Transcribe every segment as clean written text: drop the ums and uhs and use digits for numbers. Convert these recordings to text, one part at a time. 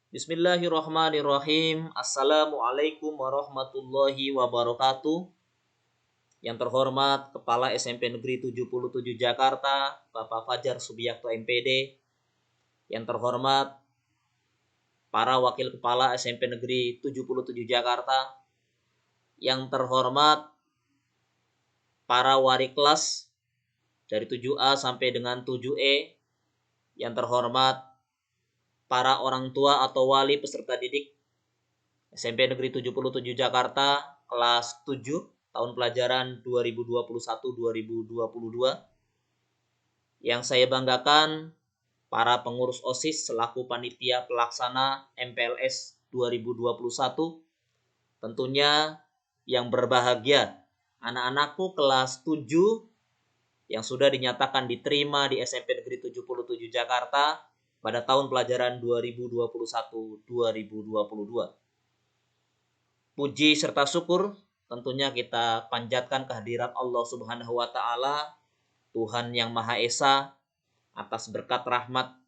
Bismillahirrahmanirrahim. Assalamualaikum warahmatullahi wabarakatuh. Yang terhormat Kepala SMP Negeri 77 Jakarta, Bapak Fajar Subiakto MPD. Yang terhormat para Wakil Kepala SMP Negeri 77 Jakarta. Yang terhormat para wali kelas dari 7A sampai dengan 7E. Yang terhormat para orang tua atau wali peserta didik SMP Negeri 77 Jakarta kelas 7 tahun pelajaran 2021-2022. Yang saya banggakan para pengurus OSIS selaku panitia pelaksana MPLS 2021. Tentunya yang berbahagia anak-anakku kelas 7 yang sudah dinyatakan diterima di SMP Negeri 77 Jakarta pada tahun pelajaran 2021-2022. Puji serta syukur tentunya kita panjatkan kehadirat Allah Subhanahu wa taala, Tuhan yang Maha Esa, atas berkat rahmat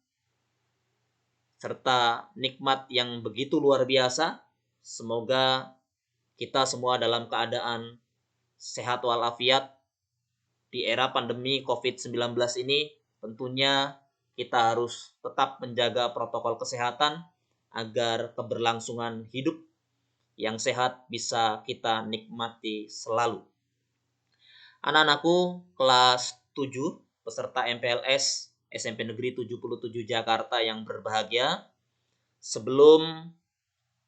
serta nikmat yang begitu luar biasa. Semoga kita semua dalam keadaan sehat walafiat di era pandemi COVID-19 ini. Tentunya kita harus tetap menjaga protokol kesehatan agar keberlangsungan hidup yang sehat bisa kita nikmati selalu. Anak-anakku kelas 7 peserta MPLS SMP Negeri 77 Jakarta yang berbahagia, sebelum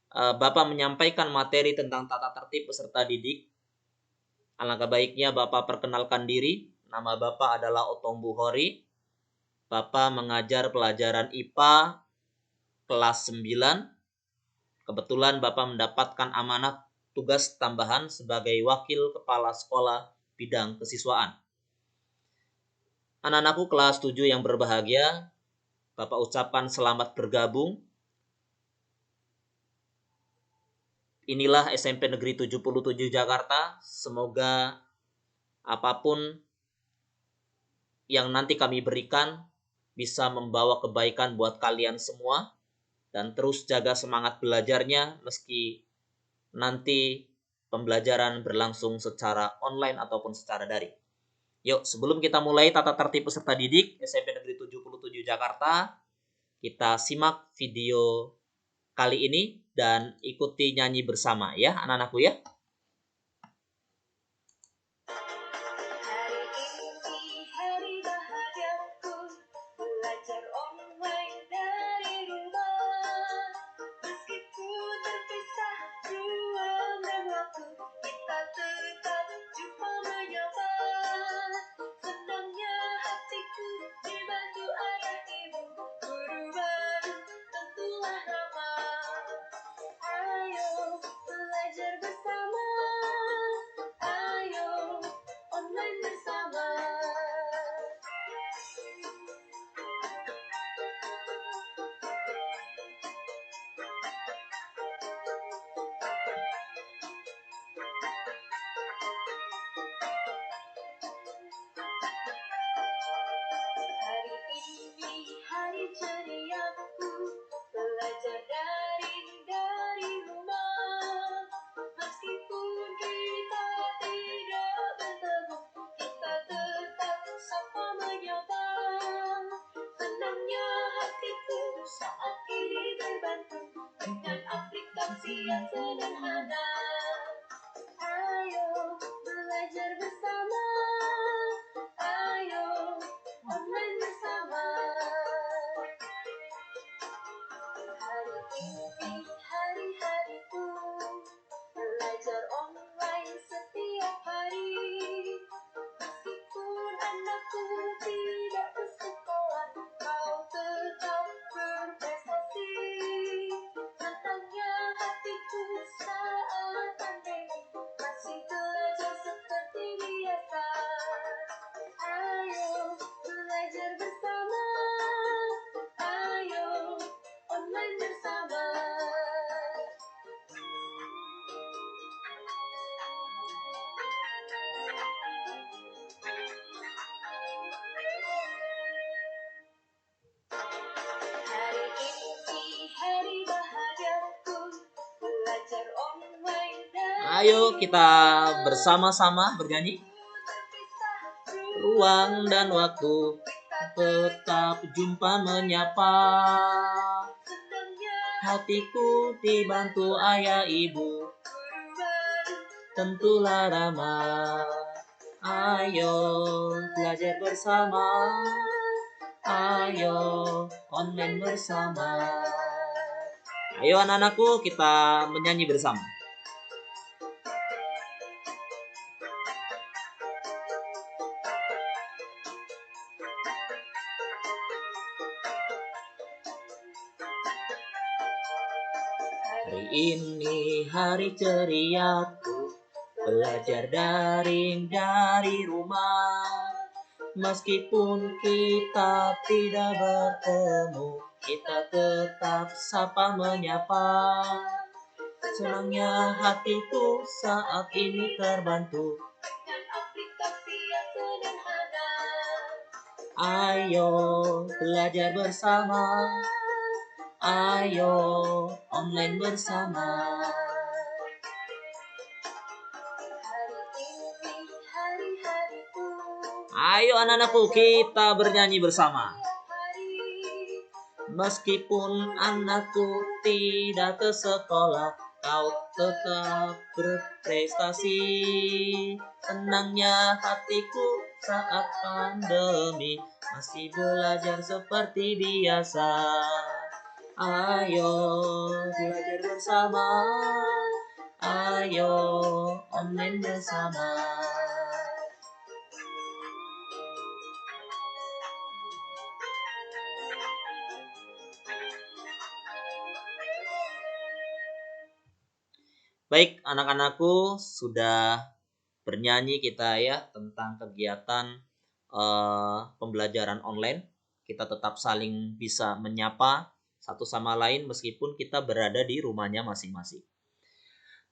Bapak menyampaikan materi tentang tata tertib peserta didik, alangkah baiknya Bapak perkenalkan diri. Nama Bapak adalah Otom Buhori. Bapak mengajar pelajaran IPA kelas 9. Kebetulan Bapak mendapatkan amanat tugas tambahan sebagai wakil kepala sekolah bidang kesiswaan. Anak-anakku kelas 7 yang berbahagia, Bapak ucapkan selamat bergabung. Inilah SMP Negeri 77 Jakarta. Semoga apapun yang nanti kami berikan bisa membawa kebaikan buat kalian semua. Dan terus jaga semangat belajarnya meski nanti pembelajaran berlangsung secara online ataupun secara daring. Yuk, sebelum kita mulai tata tertib peserta didik SMP Negeri 77 Jakarta, kita simak video kali ini dan ikuti nyanyi bersama ya anak-anakku ya. Yang sederhana, ayo belajar bersama, ayo online bersama. Hari ini hari-hariku, belajar online setiap hari. Meskipun anakku tidak ke sekolah, kau tetap berprestasi. Tenangnya hatiku saat pandemi, masih belajar seperti biasa. Ayo kita bersama-sama bernyanyi. Ruang dan waktu tetap jumpa menyapa. Hatiku dibantu ayah ibu, tentulah ramah. Ayo belajar bersama. Ayo online bersama. Ayo anak-anakku, kita menyanyi bersama. Hari ini hari ceriaku, belajar daring dari rumah. Meskipun kita tidak bertemu, kita tetap sapa menyapa. Senangnya hatiku saat ini terbantu. dengan aplikasi yang sederhana. Ayo belajar bersama. Ayo online bersama. Hari ini hari-hariku. Ayo anak-anakku, kita bernyanyi bersama. Hari Meskipun anakku tidak ke sekolah, kau tetap berprestasi. Senangnya hatiku saat pandemi, masih belajar seperti biasa. Ayo belajar bersama. Ayo online bersama. Baik, anak-anakku, sudah bernyanyi kita ya tentang kegiatan pembelajaran online. Kita tetap saling bisa menyapa satu sama lain meskipun kita berada di rumahnya masing-masing.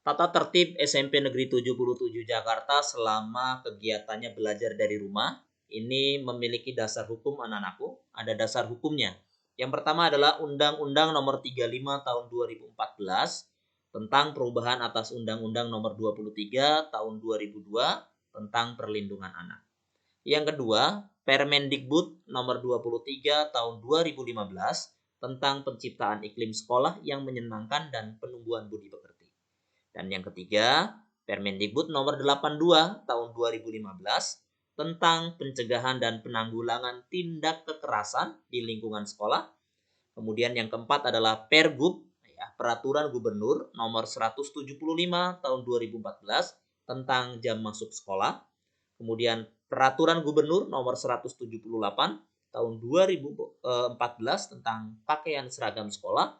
Tata tertib SMP Negeri 77 Jakarta selama kegiatannya belajar dari rumah ini memiliki dasar hukum anak-anakku. Ada dasar hukumnya. Yang pertama adalah Undang-Undang Nomor 35 Tahun 2014 tentang perubahan atas Undang-Undang Nomor 23 Tahun 2002 tentang perlindungan anak. Yang kedua, Permendikbud Nomor 23 Tahun 2015 tentang penciptaan iklim sekolah yang menyenangkan dan penumbuhan budi pekerti. Dan yang ketiga, Permendikbud Nomor 82 Tahun 2015 tentang pencegahan dan penanggulangan tindak kekerasan di lingkungan sekolah. Kemudian yang keempat adalah Pergub, Peraturan Gubernur Nomor 175 Tahun 2014 tentang jam masuk sekolah. Kemudian Peraturan Gubernur Nomor 178 Tahun 2014 tentang pakaian seragam sekolah.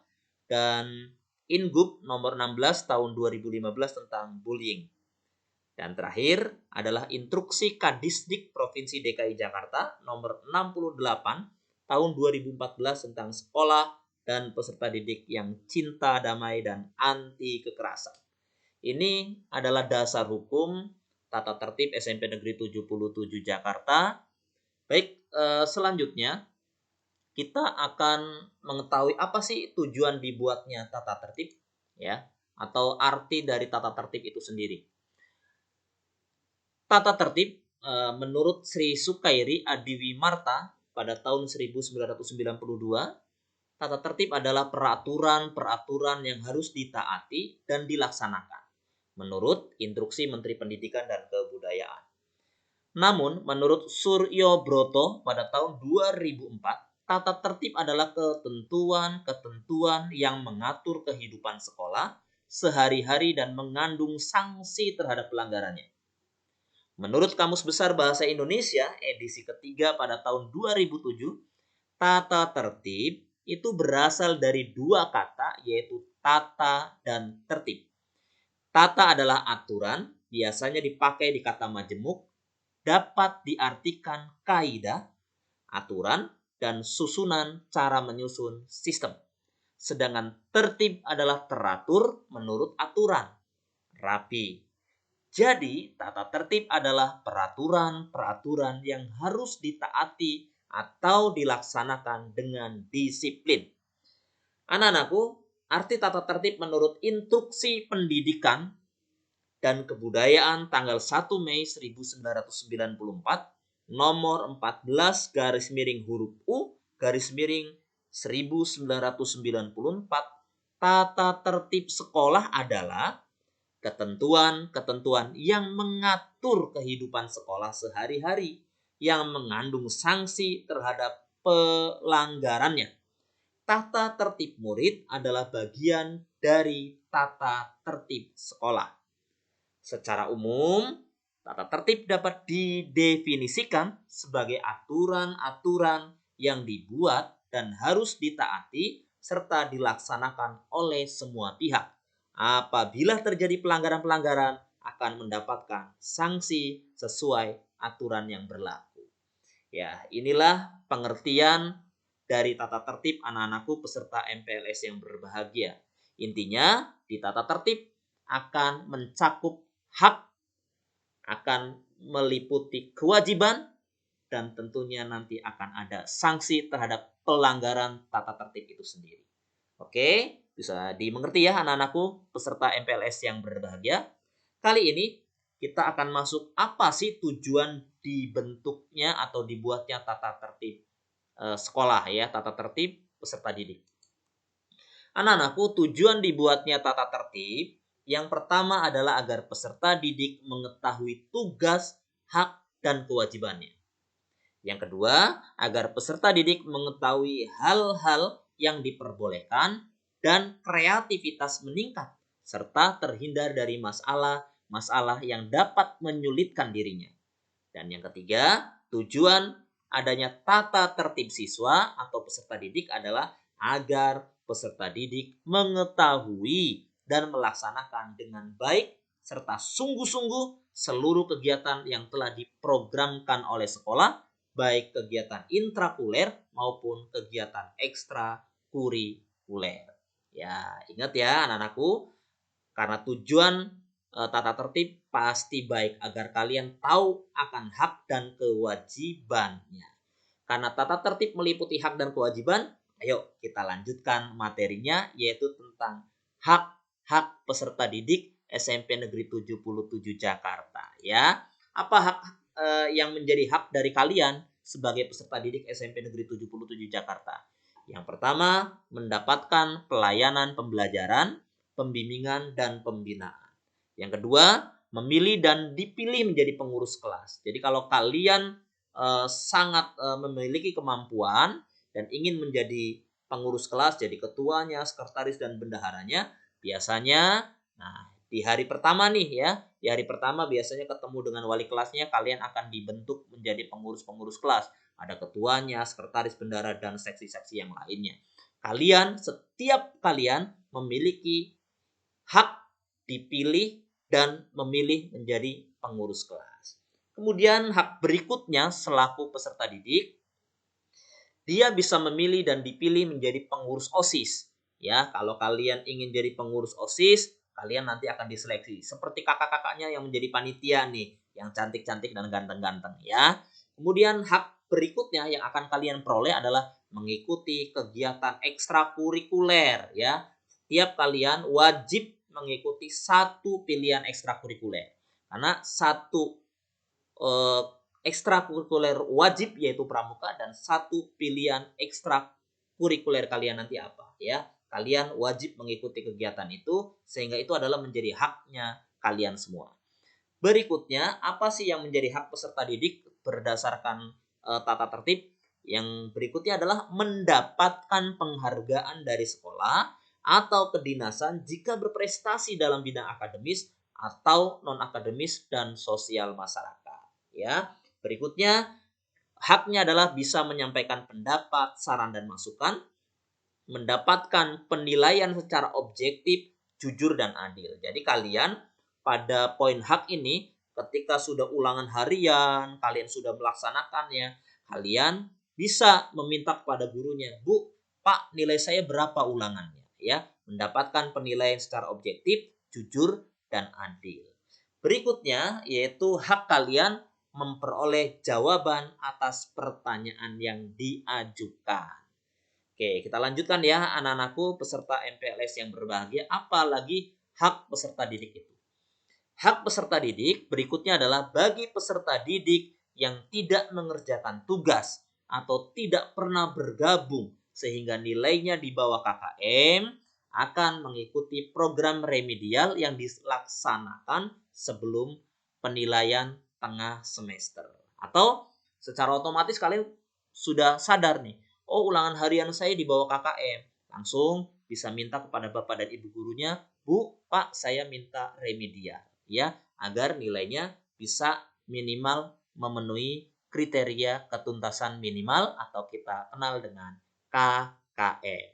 Dan Ingub Nomor 16 Tahun 2015 tentang bullying. Dan terakhir adalah Instruksi Kadisdik Provinsi DKI Jakarta Nomor 68 Tahun 2014 tentang sekolah dan peserta didik yang cinta damai dan anti kekerasan. Ini adalah dasar hukum tata tertib SMP Negeri 77 Jakarta. Baik, selanjutnya kita akan mengetahui apa sih tujuan dibuatnya tata tertib, ya, atau arti dari tata tertib itu sendiri. Tata tertib menurut Sri Sukairi Adiwimarta pada tahun 1992, tata tertib adalah peraturan-peraturan yang harus ditaati dan dilaksanakan menurut instruksi Menteri Pendidikan dan Kebudayaan. Namun, menurut Suryo Broto pada tahun 2004, tata tertib adalah ketentuan-ketentuan yang mengatur kehidupan sekolah sehari-hari dan mengandung sanksi terhadap pelanggarannya. Menurut Kamus Besar Bahasa Indonesia edisi ketiga pada tahun 2007, tata tertib itu berasal dari dua kata, yaitu tata dan tertib. Tata adalah aturan, biasanya dipakai di kata majemuk, dapat diartikan kaidah, aturan, dan susunan cara menyusun sistem. Sedangkan tertib adalah teratur menurut aturan, rapi. Jadi, tata tertib adalah peraturan-peraturan yang harus ditaati atau dilaksanakan dengan disiplin. Anak-anakku, arti tata tertib menurut instruksi pendidikan dan Kebudayaan tanggal 1 Mei 1994 nomor 14 garis miring huruf U garis miring 1994 tata tertib sekolah adalah ketentuan-ketentuan yang mengatur kehidupan sekolah sehari-hari yang mengandung sanksi terhadap pelanggarannya. Tata tertib murid adalah bagian dari tata tertib sekolah. Secara umum, tata tertib dapat didefinisikan sebagai aturan-aturan yang dibuat dan harus ditaati serta dilaksanakan oleh semua pihak. Apabila terjadi pelanggaran-pelanggaran, akan mendapatkan sanksi sesuai aturan yang berlaku. Ya, inilah pengertian dari tata tertib anak-anakku peserta MPLS yang berbahagia. Intinya, di tata tertib akan mencakup hak, akan meliputi kewajiban, dan tentunya nanti akan ada sanksi terhadap pelanggaran tata tertib itu sendiri. Oke, bisa dimengerti ya anak-anakku peserta MPLS yang berbahagia. Kali ini kita akan masuk apa sih tujuan dibentuknya atau dibuatnya tata tertib sekolah ya, tata tertib peserta didik. Anak-anakku, tujuan dibuatnya tata tertib yang pertama adalah agar peserta didik mengetahui tugas, hak, dan kewajibannya. Yang kedua, agar peserta didik mengetahui hal-hal yang diperbolehkan dan kreativitas meningkat, serta terhindar dari masalah-masalah yang dapat menyulitkan dirinya. Dan yang ketiga, tujuan adanya tata tertib siswa atau peserta didik adalah agar peserta didik mengetahui dan melaksanakan dengan baik serta sungguh-sungguh seluruh kegiatan yang telah diprogramkan oleh sekolah, baik kegiatan intrakuler maupun kegiatan ekstrakurikuler. Ya, ingat ya anak-anakku, karena tujuan tata tertib pasti baik agar kalian tahu akan hak dan kewajibannya. Karena tata tertib meliputi hak dan kewajiban, ayo kita lanjutkan materinya yaitu tentang hak-hak peserta didik SMP Negeri 77 Jakarta ya. Apa hak yang menjadi hak dari kalian sebagai peserta didik SMP Negeri 77 Jakarta? Yang pertama, mendapatkan pelayanan pembelajaran, pembimbingan, dan pembinaan. Yang kedua, memilih dan dipilih menjadi pengurus kelas. Jadi kalau kalian sangat memiliki kemampuan dan ingin menjadi pengurus kelas, jadi ketuanya, sekretaris, dan bendaharanya, biasanya, nah di hari pertama nih ya, di hari pertama biasanya ketemu dengan wali kelasnya, kalian akan dibentuk menjadi pengurus-pengurus kelas. Ada ketuanya, sekretaris, bendahara, dan seksi-seksi yang lainnya. Setiap kalian memiliki hak dipilih dan memilih menjadi pengurus kelas. Kemudian hak berikutnya selaku peserta didik, dia bisa memilih dan dipilih menjadi pengurus OSIS. Ya, kalau kalian ingin jadi pengurus OSIS, kalian nanti akan diseleksi. Seperti kakak-kakaknya yang menjadi panitia nih, yang cantik-cantik dan ganteng-ganteng ya. Kemudian hak berikutnya yang akan kalian peroleh adalah mengikuti kegiatan ekstrakurikuler ya. Setiap kalian wajib mengikuti satu pilihan ekstrakurikuler. Karena satu ekstrakurikuler wajib yaitu pramuka dan satu pilihan ekstrakurikuler kalian nanti apa ya. Kalian wajib mengikuti kegiatan itu sehingga itu adalah menjadi haknya kalian semua. Berikutnya, apa sih yang menjadi hak peserta didik berdasarkan tata tertib? Yang berikutnya adalah mendapatkan penghargaan dari sekolah atau kedinasan jika berprestasi dalam bidang akademis atau non-akademis dan sosial masyarakat. Ya, berikutnya haknya adalah bisa menyampaikan pendapat, saran, dan masukan, mendapatkan penilaian secara objektif, jujur, dan adil. Jadi kalian pada poin hak ini ketika sudah ulangan harian, kalian sudah melaksanakannya, kalian bisa meminta kepada gurunya, "Bu, Pak, nilai saya berapa ulangannya?" Ya, mendapatkan penilaian secara objektif, jujur, dan adil. Berikutnya yaitu hak kalian memperoleh jawaban atas pertanyaan yang diajukan. Oke, kita lanjutkan ya anak-anakku peserta MPLS yang berbahagia, apalagi hak peserta didik itu. Hak peserta didik berikutnya adalah bagi peserta didik yang tidak mengerjakan tugas atau tidak pernah bergabung sehingga nilainya di bawah KKM akan mengikuti program remedial yang dilaksanakan sebelum penilaian tengah semester. Atau secara otomatis kalian sudah sadar nih, oh ulangan harian saya di bawah KKM. Langsung bisa minta kepada Bapak dan Ibu gurunya, Bu, Pak, saya minta remedial. Ya, agar nilainya bisa minimal memenuhi kriteria ketuntasan minimal atau kita kenal dengan KKM.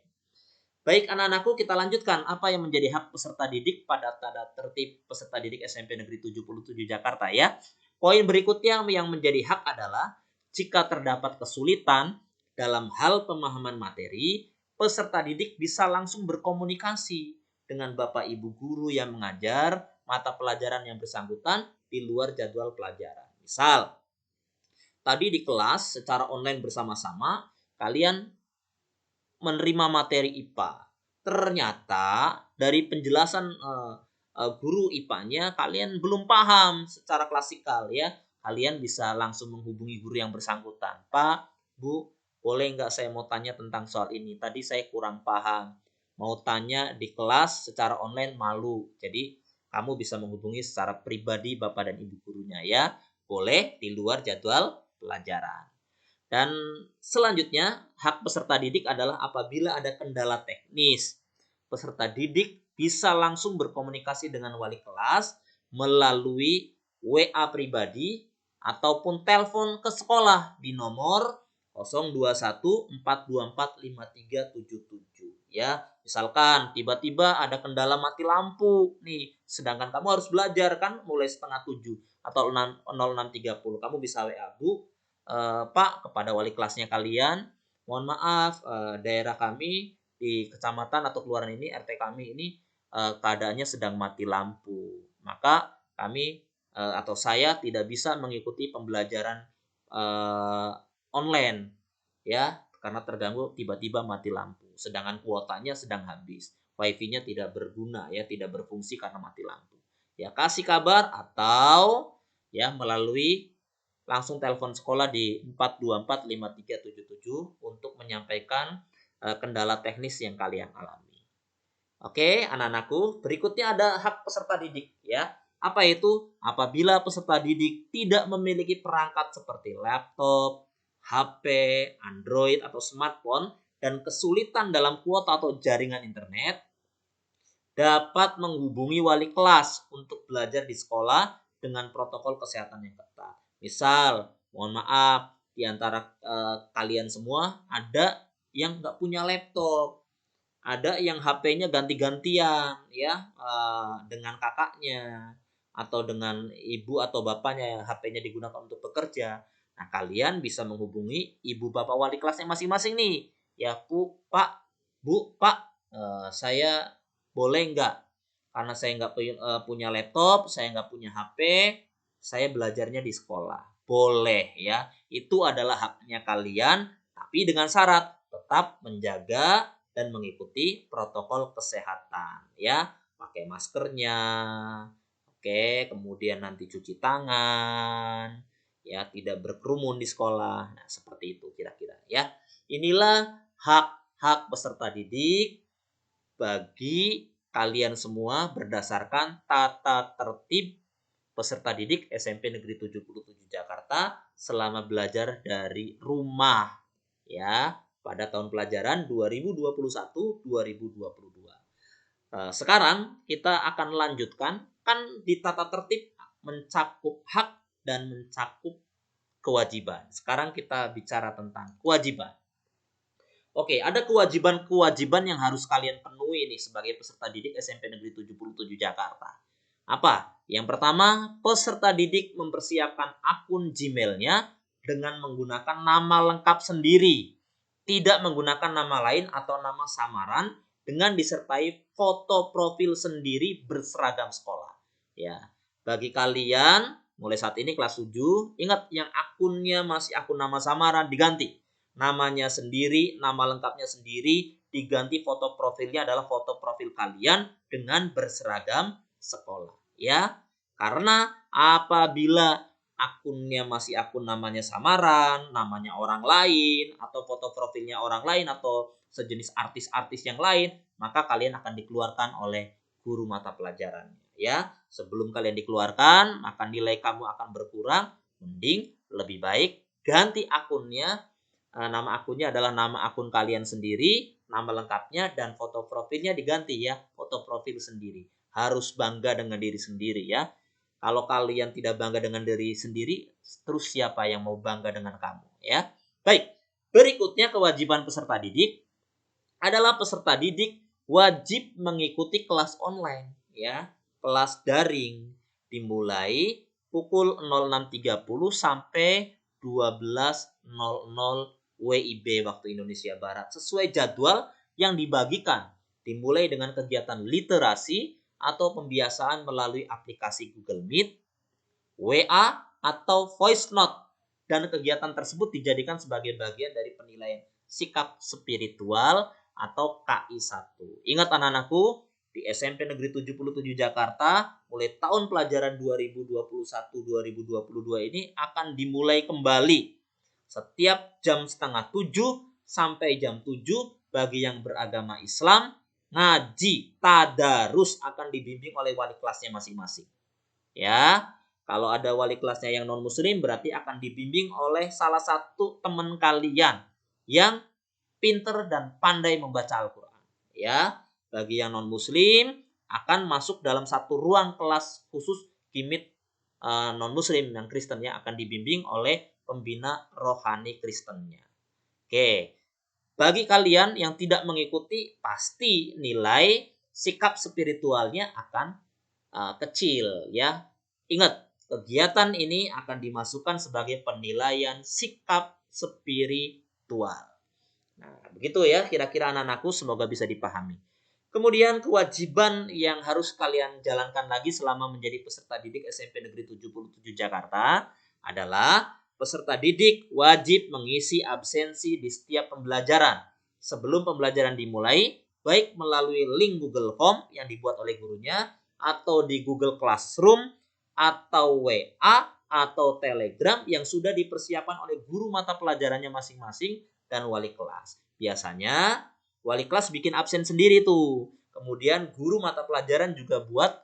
Baik anak-anakku, kita lanjutkan apa yang menjadi hak peserta didik pada tata tertib peserta didik SMP Negeri 77 Jakarta ya. Poin berikutnya yang menjadi hak adalah jika terdapat kesulitan dalam hal pemahaman materi, peserta didik bisa langsung berkomunikasi dengan Bapak Ibu guru yang mengajar mata pelajaran yang bersangkutan di luar jadwal pelajaran. Misal, tadi di kelas secara online bersama-sama, kalian menerima materi IPA. Ternyata dari penjelasan guru IPA-nya kalian belum paham secara klasikal ya. Kalian bisa langsung menghubungi guru yang bersangkutan. Pak, Bu, boleh nggak saya mau tanya tentang soal ini? Tadi saya kurang paham. Mau tanya di kelas secara online malu. Jadi kamu bisa menghubungi secara pribadi Bapak dan Ibu gurunya ya. Boleh di luar jadwal pelajaran. Dan selanjutnya, hak peserta didik adalah apabila ada kendala teknis. Peserta didik bisa langsung berkomunikasi dengan wali kelas melalui WA pribadi ataupun telepon ke sekolah di nomor 021 424 5377 ya. Misalkan tiba-tiba ada kendala mati lampu nih, sedangkan kamu harus belajar kan mulai setengah 7 atau 06.30. Kamu bisa WA, Bu, Pak, kepada wali kelasnya kalian, mohon maaf, daerah kami di kecamatan atau kelurahan ini, RT kami ini keadaannya sedang mati lampu. Maka kami atau saya tidak bisa mengikuti pembelajaran online ya, karena terganggu tiba-tiba mati lampu. Sedangkan kuotanya sedang habis. Wifi-nya tidak berguna ya, tidak berfungsi karena mati lampu. Ya, kasih kabar atau ya melalui langsung telepon sekolah di 424 5377 untuk menyampaikan kendala teknis yang kalian alami. Oke, anak-anakku, berikutnya ada hak peserta didik ya. Apa itu? Apabila peserta didik tidak memiliki perangkat seperti laptop, HP, Android atau smartphone dan kesulitan dalam kuota atau jaringan internet, dapat menghubungi wali kelas untuk belajar di sekolah dengan protokol kesehatan yang ketat. Misal, mohon maaf, di antara kalian semua ada yang nggak punya laptop, ada yang HP-nya ganti-gantian ya dengan kakaknya atau dengan ibu atau bapaknya yang HP-nya digunakan untuk bekerja. Nah, kalian bisa menghubungi ibu bapak wali kelasnya masing-masing nih. Ya, Bu, Pak, saya boleh nggak? Karena saya nggak punya laptop, saya nggak punya HP, saya belajarnya di sekolah. Boleh ya, itu adalah haknya kalian, tapi dengan syarat tetap menjaga dan mengikuti protokol kesehatan ya, pakai maskernya, oke, kemudian nanti cuci tangan, ya tidak berkerumun di sekolah. Nah, seperti itu kira-kira ya. Inilah hak-hak peserta didik bagi kalian semua berdasarkan tata tertib peserta didik SMP Negeri 77 Jakarta selama belajar dari rumah ya pada tahun pelajaran 2021-2022. Sekarang kita akan lanjutkan kan di tata tertib mencakup hak dan mencakup kewajiban. Sekarang kita bicara tentang kewajiban. Oke, ada kewajiban-kewajiban yang harus kalian penuhi nih sebagai peserta didik SMP Negeri 77 Jakarta. Apa? Yang pertama, peserta didik mempersiapkan akun Gmail-nya dengan menggunakan nama lengkap sendiri. Tidak menggunakan nama lain atau nama samaran dengan disertai foto profil sendiri berseragam sekolah. Ya, bagi kalian mulai saat ini kelas 7, ingat yang akunnya masih akun nama samaran diganti. Namanya sendiri, nama lengkapnya sendiri, diganti foto profilnya adalah foto profil kalian dengan berseragam sekolah ya. Karena apabila akunnya masih akun namanya samaran, namanya orang lain, atau foto profilnya orang lain, atau sejenis artis-artis yang lain, maka kalian akan dikeluarkan oleh guru mata pelajaran. Ya, sebelum kalian dikeluarkan, maka nilai kamu akan berkurang. Mending lebih baik ganti akunnya. Nama akunnya adalah nama akun kalian sendiri, nama lengkapnya, dan foto profilnya diganti ya, foto profil sendiri. Harus bangga dengan diri sendiri ya. Kalau kalian tidak bangga dengan diri sendiri, terus siapa yang mau bangga dengan kamu ya? Baik, berikutnya kewajiban peserta didik adalah peserta didik wajib mengikuti kelas online ya, kelas daring dimulai pukul 06.30 sampai 12.00 WIB waktu Indonesia Barat sesuai jadwal yang dibagikan, dimulai dengan kegiatan literasi atau pembiasaan melalui aplikasi Google Meet, WA, atau voice note, dan kegiatan tersebut dijadikan sebagai bagian dari penilaian sikap spiritual atau KI1. Ingat anak-anakku, di SMP Negeri 77 Jakarta mulai tahun pelajaran 2021-2022 ini akan dimulai kembali setiap jam setengah 7 sampai jam 7 bagi yang beragama Islam. Ngaji tadarus akan dibimbing oleh wali kelasnya masing-masing. Ya, kalau ada wali kelasnya yang non muslim berarti akan dibimbing oleh salah satu teman kalian yang pinter dan pandai membaca Al-Quran. Ya, bagi yang non muslim akan masuk dalam satu ruang kelas khusus kimit non muslim yang Kristen yang akan dibimbing oleh pembina rohani Kristennya. Oke, bagi kalian yang tidak mengikuti, pasti nilai sikap spiritualnya akan kecil ya. Ingat, kegiatan ini akan dimasukkan sebagai penilaian sikap spiritual. Nah, begitu ya kira-kira anak-anakku, semoga bisa dipahami. Kemudian kewajiban yang harus kalian jalankan lagi selama menjadi peserta didik SMP Negeri 77 Jakarta adalah peserta didik wajib mengisi absensi di setiap pembelajaran. Sebelum pembelajaran dimulai, baik melalui link Google Form yang dibuat oleh gurunya, atau di Google Classroom, atau WA, atau Telegram yang sudah dipersiapkan oleh guru mata pelajarannya masing-masing dan wali kelas. Biasanya wali kelas bikin absen sendiri tuh. Kemudian guru mata pelajaran juga buat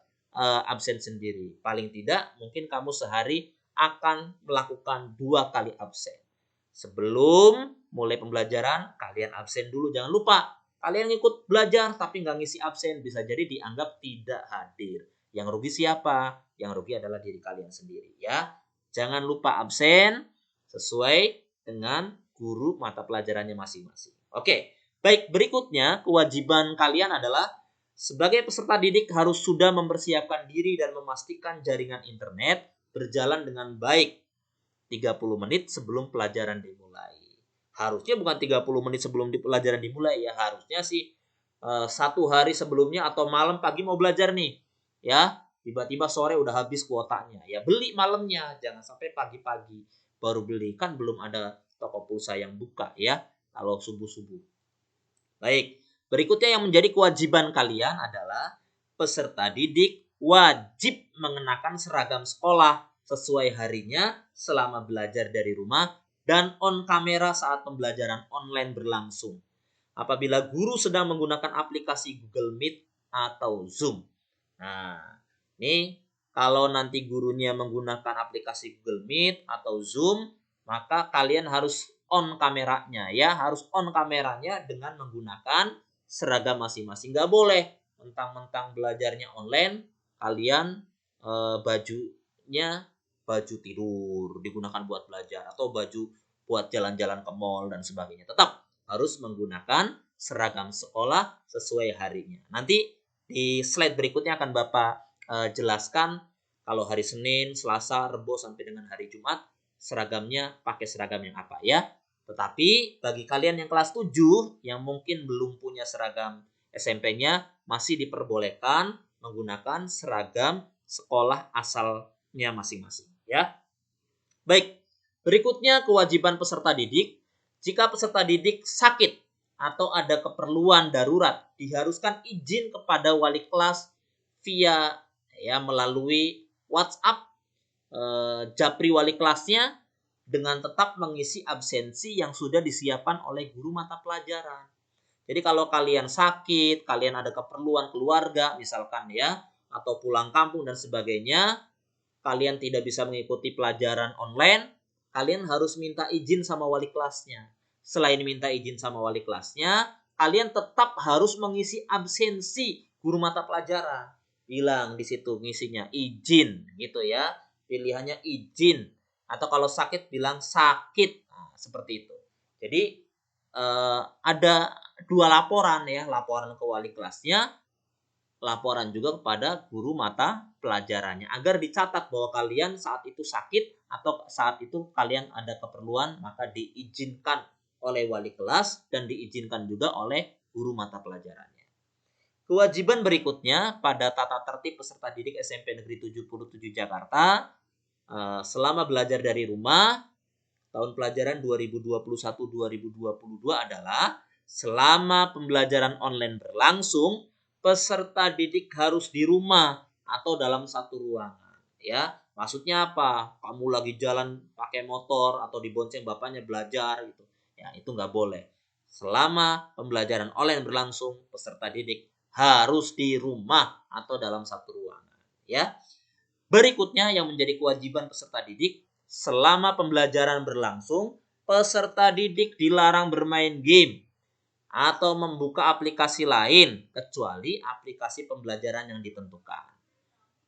absen sendiri. Paling tidak mungkin kamu sehari akan melakukan 2 kali absen. Sebelum mulai pembelajaran, kalian absen dulu. Jangan lupa, kalian ikut belajar tapi nggak ngisi absen, bisa jadi dianggap tidak hadir. Yang rugi siapa? Yang rugi adalah diri kalian sendiri ya. Jangan lupa absen sesuai dengan guru mata pelajarannya masing-masing. Oke, baik, berikutnya kewajiban kalian adalah sebagai peserta didik harus sudah mempersiapkan diri dan memastikan jaringan internet berjalan dengan baik 30 menit sebelum pelajaran dimulai. Harusnya bukan 30 menit sebelum pelajaran dimulai ya, harusnya sih 1 hari sebelumnya atau malam pagi mau belajar nih. Ya, tiba-tiba sore udah habis kuotanya. Ya beli malamnya, jangan sampai pagi-pagi baru beli, kan belum ada toko pulsa yang buka ya kalau subuh-subuh. Baik, berikutnya yang menjadi kewajiban kalian adalah peserta didik wajib mengenakan seragam sekolah sesuai harinya selama belajar dari rumah dan on kamera saat pembelajaran online berlangsung. Apabila guru sedang menggunakan aplikasi Google Meet atau Zoom. Nah, ini kalau nanti gurunya menggunakan aplikasi Google Meet atau Zoom, maka kalian harus on kameranya ya, harus on kameranya dengan menggunakan seragam masing-masing. Nggak boleh mentang-mentang belajarnya online, kalian bajunya baju tidur digunakan buat belajar atau baju buat jalan-jalan ke mall dan sebagainya. Tetap harus menggunakan seragam sekolah sesuai harinya. Nanti di slide berikutnya akan Bapak jelaskan kalau hari Senin, Selasa, Rebo sampai dengan hari Jumat seragamnya pakai seragam yang apa ya. Tetapi bagi kalian yang kelas 7 yang mungkin belum punya seragam SMP-nya, masih diperbolehkan menggunakan seragam sekolah asalnya masing-masing ya. Baik, berikutnya kewajiban peserta didik. Jika peserta didik sakit atau ada keperluan darurat, diharuskan izin kepada wali kelas via melalui WhatsApp japri wali kelasnya dengan tetap mengisi absensi yang sudah disiapkan oleh guru mata pelajaran. Jadi kalau kalian sakit, kalian ada keperluan keluarga misalkan ya, atau pulang kampung dan sebagainya, kalian tidak bisa mengikuti pelajaran online, kalian harus minta izin sama wali kelasnya. Selain minta izin sama wali kelasnya, kalian tetap harus mengisi absensi guru mata pelajaran. Bilang di situ ngisinya izin gitu ya. Pilihannya izin, atau kalau sakit bilang sakit. Nah, seperti itu. Jadi ada 2 laporan ya, laporan ke wali kelasnya, laporan juga kepada guru mata pelajarannya, agar dicatat bahwa kalian saat itu sakit atau saat itu kalian ada keperluan, maka diizinkan oleh wali kelas dan diizinkan juga oleh guru mata pelajarannya. Kewajiban berikutnya pada tata tertib peserta didik SMP Negeri 77 Jakarta selama belajar dari rumah tahun pelajaran 2021-2022 adalah selama pembelajaran online berlangsung, peserta didik harus di rumah atau dalam satu ruangan. Ya, maksudnya apa? Kamu lagi jalan pakai motor atau dibonceng bapaknya belajar gitu. Ya, itu nggak boleh. Selama pembelajaran online berlangsung, peserta didik harus di rumah atau dalam satu ruangan. Ya. Berikutnya yang menjadi kewajiban peserta didik, selama pembelajaran berlangsung, peserta didik dilarang bermain game atau membuka aplikasi lain kecuali aplikasi pembelajaran yang ditentukan.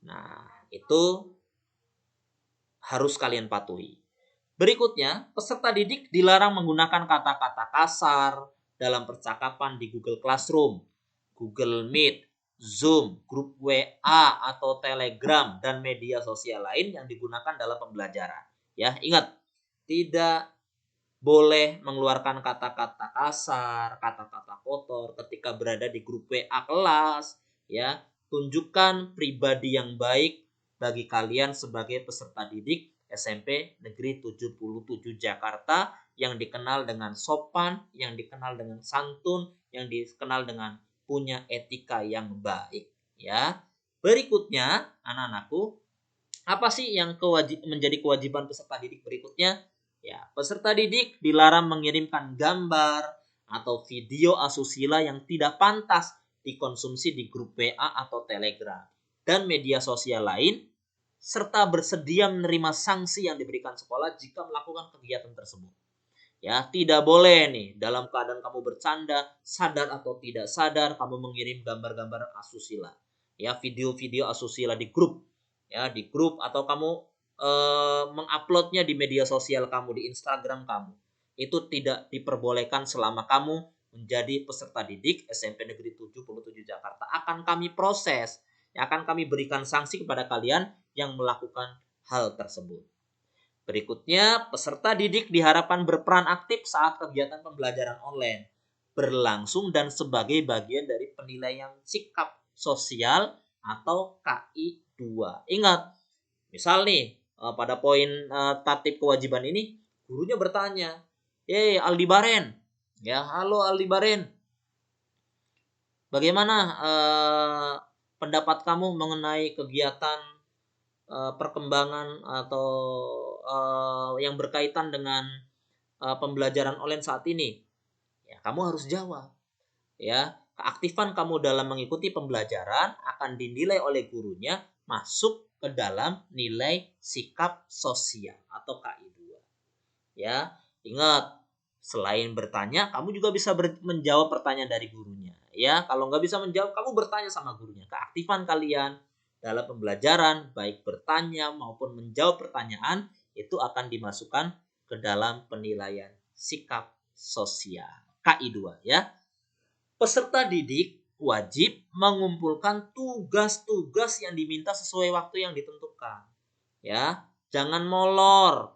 Nah, itu harus kalian patuhi. Berikutnya, peserta didik dilarang menggunakan kata-kata kasar dalam percakapan di Google Classroom, Google Meet, Zoom, grup WA atau Telegram, dan media sosial lain yang digunakan dalam pembelajaran. Ya, ingat, tidak boleh mengeluarkan kata-kata kasar, kata-kata kotor ketika berada di grup WA kelas. Ya, tunjukkan pribadi yang baik bagi kalian sebagai peserta didik SMP Negeri 77 Jakarta yang dikenal dengan sopan, yang dikenal dengan santun, yang dikenal dengan punya etika yang baik. Ya, berikutnya anak-anakku, apa sih yang menjadi kewajiban peserta didik berikutnya? Ya, peserta didik dilarang mengirimkan gambar atau video asusila yang tidak pantas dikonsumsi di grup WA atau Telegram dan media sosial lain, serta bersedia menerima sanksi yang diberikan sekolah jika melakukan kegiatan tersebut. Ya, tidak boleh nih dalam keadaan kamu bercanda, sadar atau tidak sadar kamu mengirim gambar-gambar asusila. Ya, video-video asusila di grup. Ya, di grup atau kamu menguploadnya di media sosial kamu, di Instagram kamu. Itu tidak diperbolehkan selama kamu menjadi peserta didik SMP Negeri 77 Jakarta. Akan kami proses, akan kami berikan sanksi kepada kalian yang melakukan hal tersebut. Berikutnya, peserta didik diharapkan berperan aktif saat kegiatan pembelajaran online berlangsung dan sebagai bagian dari penilaian sikap sosial atau KI 2. Ingat, misal nih pada poin tatib kewajiban ini, gurunya bertanya, Aldi Baren, ya halo Aldi Baren, bagaimana pendapat kamu mengenai kegiatan perkembangan atau yang berkaitan dengan pembelajaran online saat ini? Ya, kamu harus jawab. Ya, keaktifan kamu dalam mengikuti pembelajaran akan dinilai oleh gurunya masuk ke dalam nilai sikap sosial atau KI 2. Ya, ingat, selain bertanya, kamu juga bisa menjawab pertanyaan dari gurunya. Ya, kalau nggak bisa menjawab, kamu bertanya sama gurunya. Keaktifan kalian dalam pembelajaran, baik bertanya maupun menjawab pertanyaan, itu akan dimasukkan ke dalam penilaian sikap sosial KI 2 ya. Peserta didik wajib mengumpulkan tugas-tugas yang diminta sesuai waktu yang ditentukan. Ya, jangan molor,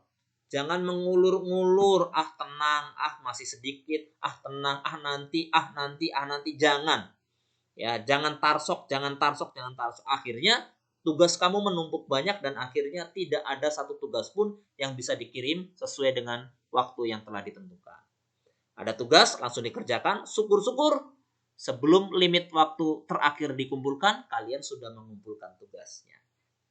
jangan mengulur-ngulur, tenang, masih sedikit, tenang, nanti, jangan. Ya, jangan tarsok. Akhirnya tugas kamu menumpuk banyak dan akhirnya tidak ada satu tugas pun yang bisa dikirim sesuai dengan waktu yang telah ditentukan. Ada tugas langsung dikerjakan, syukur-syukur sebelum limit waktu terakhir dikumpulkan, kalian sudah mengumpulkan tugasnya.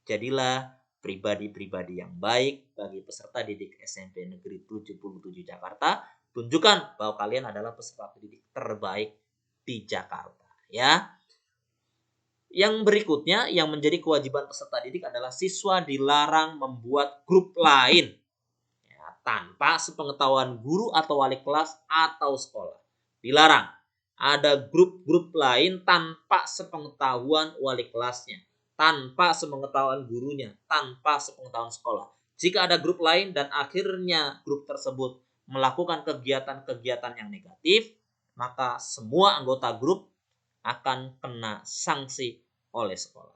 Jadilah pribadi-pribadi yang baik bagi peserta didik SMP Negeri 77 Jakarta. Tunjukkan bahwa kalian adalah peserta didik terbaik di Jakarta, ya. Yang berikutnya yang menjadi kewajiban peserta didik adalah siswa dilarang membuat grup lain ya, tanpa sepengetahuan guru atau wali kelas atau sekolah. Dilarang ada grup-grup lain tanpa sepengetahuan wali kelasnya, tanpa sepengetahuan gurunya, tanpa sepengetahuan sekolah. Jika ada grup lain dan akhirnya grup tersebut melakukan kegiatan-kegiatan yang negatif, maka semua anggota grup akan kena sanksi oleh sekolah.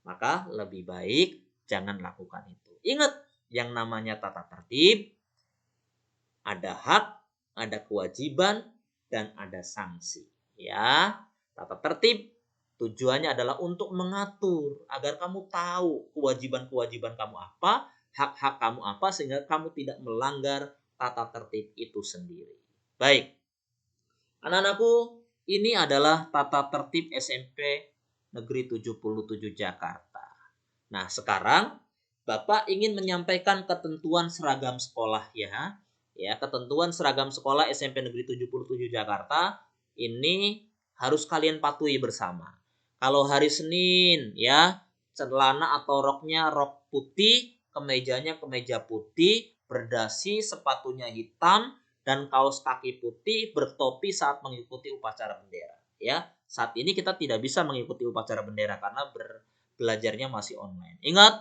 Maka lebih baik jangan lakukan itu. Ingat, yang namanya tata tertib, ada hak, ada kewajiban, dan ada sanksi. Ya, tata tertib tujuannya adalah untuk mengatur agar kamu tahu kewajiban-kewajiban kamu apa, hak-hak kamu apa, sehingga kamu tidak melanggar tata tertib itu sendiri. Baik, anak-anakku, ini adalah tata tertib SMP Negeri 77 Jakarta. Nah, sekarang Bapak ingin menyampaikan ketentuan seragam sekolah ya. Ya, ketentuan seragam sekolah SMP Negeri 77 Jakarta ini harus kalian patuhi bersama. Kalau hari Senin ya, celana atau roknya rok putih, kemejanya kemeja putih, berdasi, sepatunya hitam, dan kaos kaki putih, bertopi saat mengikuti upacara bendera. Ya, saat ini kita tidak bisa mengikuti upacara bendera karena belajarnya masih online. Ingat,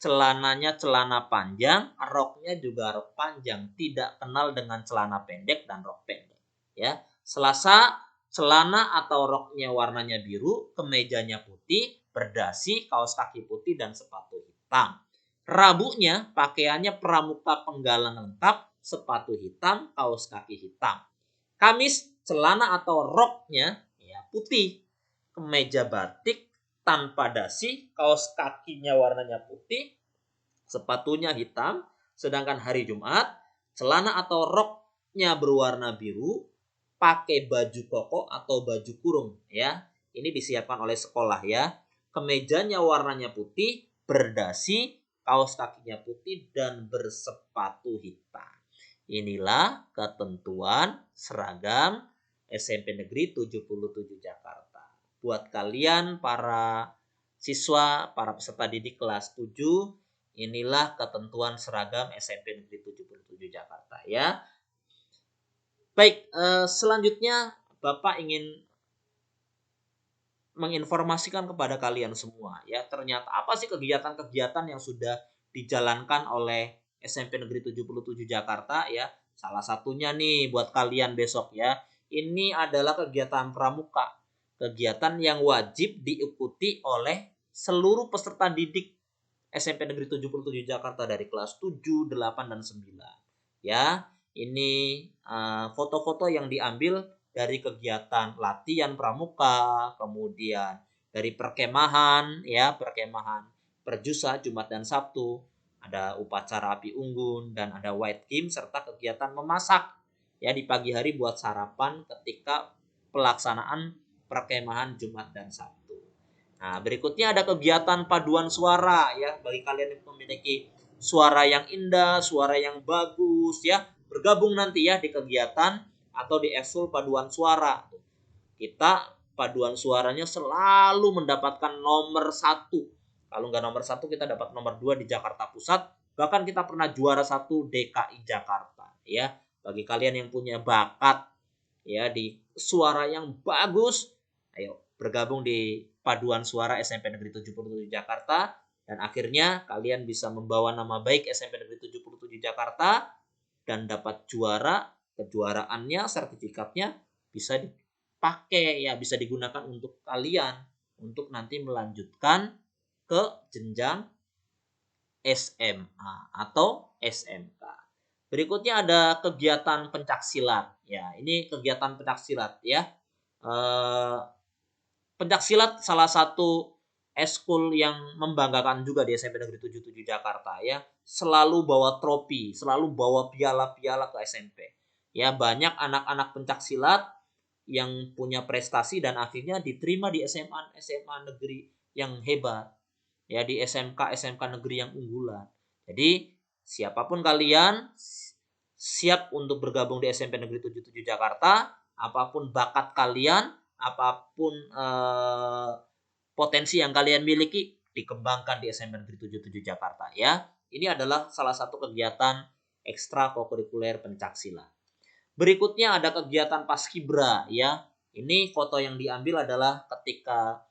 celananya celana panjang, roknya juga rok panjang, tidak kenal dengan celana pendek dan rok pendek. Ya, Selasa celana atau roknya warnanya biru, kemejanya putih, berdasi, kaos kaki putih dan sepatu hitam. Rabunya pakaiannya pramuka penggalang lengkap, sepatu hitam, kaos kaki hitam. Kamis celana atau roknya ya putih, kemeja batik tanpa dasi, kaos kakinya warnanya putih, sepatunya hitam. Sedangkan hari Jumat celana atau roknya berwarna biru, pakai baju koko atau baju kurung ya. Ini disiapkan oleh sekolah ya. Kemejanya warnanya putih, berdasi, kaos kakinya putih dan bersepatu hitam. Inilah ketentuan seragam SMP Negeri 77 Jakarta. Buat kalian para siswa, para peserta didik kelas 7, inilah ketentuan seragam SMP Negeri 77 Jakarta ya. Baik, selanjutnya Bapak ingin menginformasikan kepada kalian semua ya, ternyata apa sih kegiatan-kegiatan yang sudah dijalankan oleh SMP Negeri 77 Jakarta ya. Salah satunya nih buat kalian besok ya. Ini adalah kegiatan pramuka. Kegiatan yang wajib diikuti oleh seluruh peserta didik SMP Negeri 77 Jakarta dari kelas 7, 8 dan 9. Ya, ini foto-foto yang diambil dari kegiatan latihan pramuka, kemudian dari perkemahan ya, perkemahan Perjusa Jumat dan Sabtu, ada upacara api unggun dan ada white game serta kegiatan memasak ya di pagi hari buat sarapan ketika pelaksanaan perkemahan Jumat dan Sabtu. Nah, berikutnya ada kegiatan paduan suara ya bagi kalian yang memiliki suara yang indah, suara yang bagus ya, bergabung nanti ya di kegiatan atau di ekskul paduan suara. Kita paduan suaranya selalu mendapatkan nomor 1. Kalau nggak nomor 1 kita dapat nomor 2 di Jakarta Pusat. Bahkan kita pernah juara 1 DKI Jakarta ya. Bagi kalian yang punya bakat ya di suara yang bagus, ayo bergabung di paduan suara SMP Negeri 77 Jakarta. Dan akhirnya kalian bisa membawa nama baik SMP Negeri 77 Jakarta dan dapat juara. Kejuaraannya, sertifikatnya bisa dipakai ya, bisa digunakan untuk kalian untuk nanti melanjutkan ke jenjang SMA atau SMK. Berikutnya ada kegiatan pencaksilat ya. Ini kegiatan pencaksilat ya. Pencaksilat salah satu eskul yang membanggakan juga di SMP Negeri 77 Jakarta ya. Selalu bawa trofi, selalu bawa piala-piala ke SMP. Ya, banyak anak-anak pencaksilat yang punya prestasi dan akhirnya diterima di SMA negeri yang hebat. ya di SMK negeri yang unggulan. Jadi siapapun kalian siap untuk bergabung di SMP Negeri 77 Jakarta, apapun bakat kalian, apapun potensi yang kalian miliki dikembangkan di SMP Negeri 77 Jakarta ya. Ini adalah salah satu kegiatan ekstrakurikuler pencaksilat. Berikutnya ada kegiatan Paskibra ya. Ini foto yang diambil adalah ketika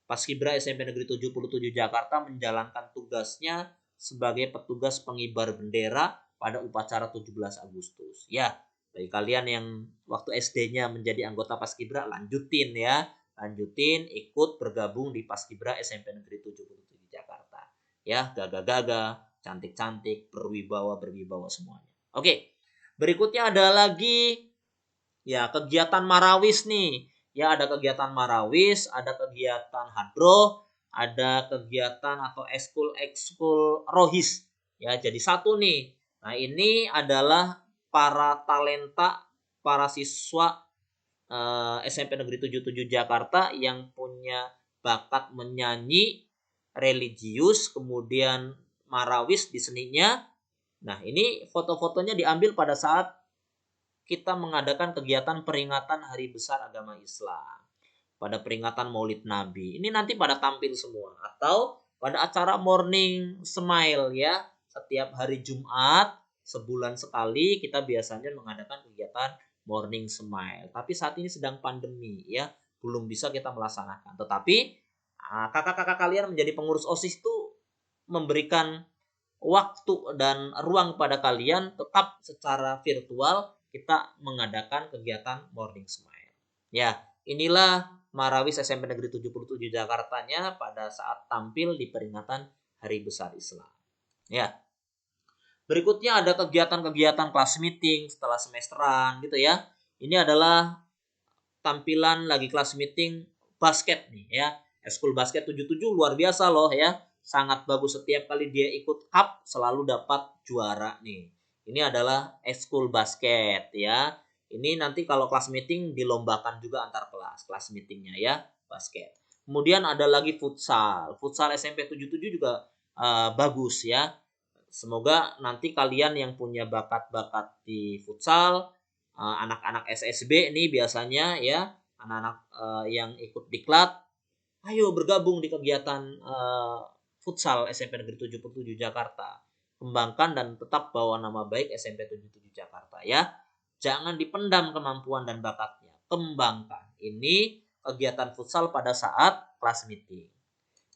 Paskibra SMP Negeri 77 Jakarta menjalankan tugasnya sebagai petugas pengibar bendera pada upacara 17 Agustus. Ya, bagi kalian yang waktu SD-nya menjadi anggota Paskibra, lanjutin ya. Lanjutin ikut bergabung di Paskibra SMP Negeri 77 Jakarta. Ya, gagah-gagah, cantik-cantik, berwibawa semuanya. Oke. Berikutnya ada lagi ya kegiatan Marawis nih. Ya ada kegiatan Marawis, ada kegiatan Hadroh, ada kegiatan atau ekskul Rohis. Ya jadi satu nih. Nah ini adalah para talenta, para siswa SMP Negeri 77 Jakarta yang punya bakat menyanyi, religius, kemudian Marawis di seninya. Nah ini foto-fotonya diambil pada saat kita mengadakan kegiatan peringatan Hari Besar Agama Islam. Pada peringatan Maulid Nabi. Ini nanti pada tampil semua. Atau pada acara Morning Smile ya. Setiap hari Jumat, sebulan sekali kita biasanya mengadakan kegiatan Morning Smile. Tapi saat ini sedang pandemi ya. Belum bisa kita melaksanakan. Tetapi kakak-kakak kalian menjadi pengurus OSIS itu memberikan waktu dan ruang pada kalian tetap secara virtual kita mengadakan kegiatan Morning Smile. Ya, inilah Marawis SMP Negeri 77 Jakartanya pada saat tampil di peringatan Hari Besar Islam. Ya. Berikutnya ada kegiatan-kegiatan kelas meeting setelah semesteran gitu ya. Ini adalah tampilan lagi kelas meeting basket nih ya. Eskul basket 77 luar biasa loh ya. Sangat bagus, setiap kali dia ikut cup selalu dapat juara nih. Ini adalah ekskul basket ya. Ini nanti kalau kelas meeting dilombakan juga antar kelas meetingnya ya, basket. Kemudian ada lagi futsal. Futsal SMP 77 juga bagus ya. Semoga nanti kalian yang punya bakat-bakat di futsal, anak-anak SSB nih biasanya ya, anak-anak yang ikut diklat, ayo bergabung di kegiatan futsal SMP Negeri 77 Jakarta. Kembangkan dan tetap bawa nama baik SMP 77 Jakarta ya. Jangan dipendam kemampuan dan bakatnya. Kembangkan. Ini kegiatan futsal pada saat kelas meeting.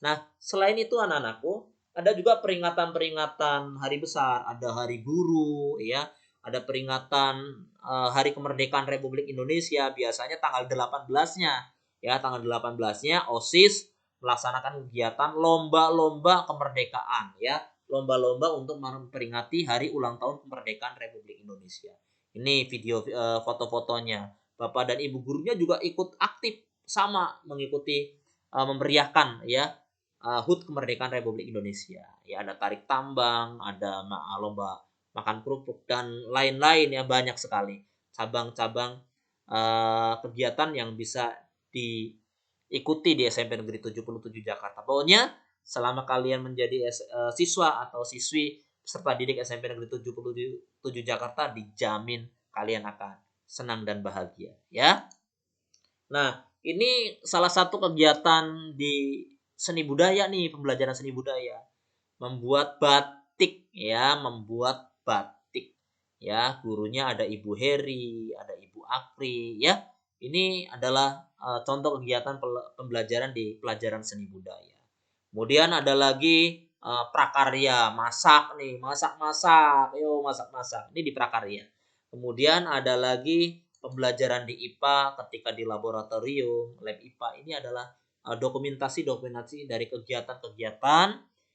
Nah, selain itu anak-anakku, ada juga peringatan-peringatan hari besar, ada hari guru ya, ada peringatan Hari Kemerdekaan Republik Indonesia, biasanya tanggal 18-nya. Ya, tanggal 18-nya OSIS melaksanakan kegiatan lomba-lomba kemerdekaan ya. Lomba-lomba untuk memperingati hari ulang tahun kemerdekaan Republik Indonesia. Ini video foto-fotonya. Bapak dan Ibu gurunya juga ikut aktif sama mengikuti memeriahkan ya HUT kemerdekaan Republik Indonesia. Ya ada tarik tambang, ada lomba makan kerupuk dan lain-lain ya, banyak sekali cabang-cabang kegiatan yang bisa diikuti di SMP Negeri 77 Jakarta. Pokoknya selama kalian menjadi siswa atau siswi peserta didik SMP Negeri 77 Jakarta, dijamin kalian akan senang dan bahagia ya. Nah, ini salah satu kegiatan di seni budaya nih, pembelajaran seni budaya. Membuat batik ya, membuat batik. Ya, gurunya ada Ibu Heri, ada Ibu Akri ya. Ini adalah contoh kegiatan pembelajaran di pelajaran seni budaya. Kemudian ada lagi prakarya, masak nih, masak-masak. Yo, masak-masak. Ini di prakarya. Kemudian ada lagi pembelajaran di IPA ketika di laboratorium, lab IPA. Ini adalah dokumentasi dari kegiatan-kegiatan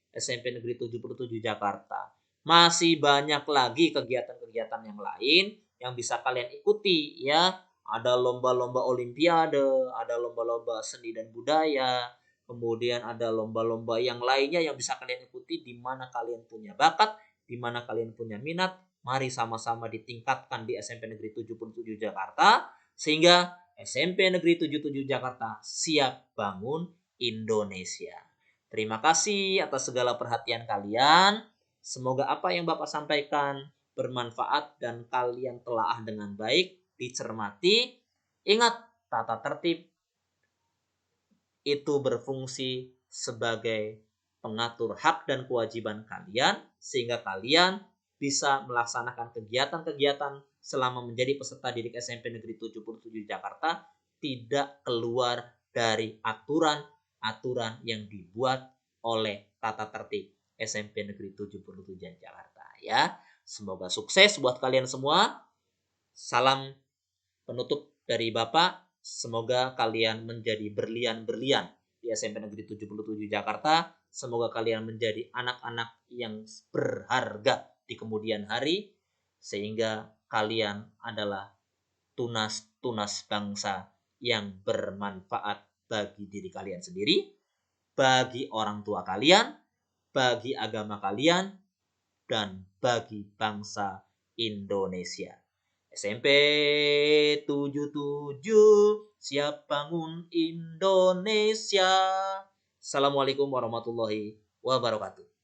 SMP Negeri 77 Jakarta. Masih banyak lagi kegiatan-kegiatan yang lain yang bisa kalian ikuti ya. Ada lomba-lomba olimpiade, ada lomba-lomba seni dan budaya, kemudian ada lomba-lomba yang lainnya yang bisa kalian ikuti di mana kalian punya bakat, di mana kalian punya minat. Mari sama-sama ditingkatkan di SMP Negeri 77 Jakarta sehingga SMP Negeri 77 Jakarta siap bangun Indonesia. Terima kasih atas segala perhatian kalian. Semoga apa yang Bapak sampaikan bermanfaat dan kalian telaah dengan baik, dicermati. Ingat, tata tertib itu berfungsi sebagai pengatur hak dan kewajiban kalian sehingga kalian bisa melaksanakan kegiatan-kegiatan selama menjadi peserta didik SMP Negeri 77 Jakarta tidak keluar dari aturan-aturan yang dibuat oleh tata tertib SMP Negeri 77 Jakarta ya. Semoga sukses buat kalian semua. Salam penutup dari Bapak. Semoga kalian menjadi berlian-berlian di SMP Negeri 77 Jakarta. Semoga kalian menjadi anak-anak yang berharga di kemudian hari sehingga kalian adalah tunas-tunas bangsa yang bermanfaat bagi diri kalian sendiri, bagi orang tua kalian, bagi agama kalian, dan bagi bangsa Indonesia. SMP 77 siap bangun Indonesia. Assalamualaikum warahmatullahi wabarakatuh.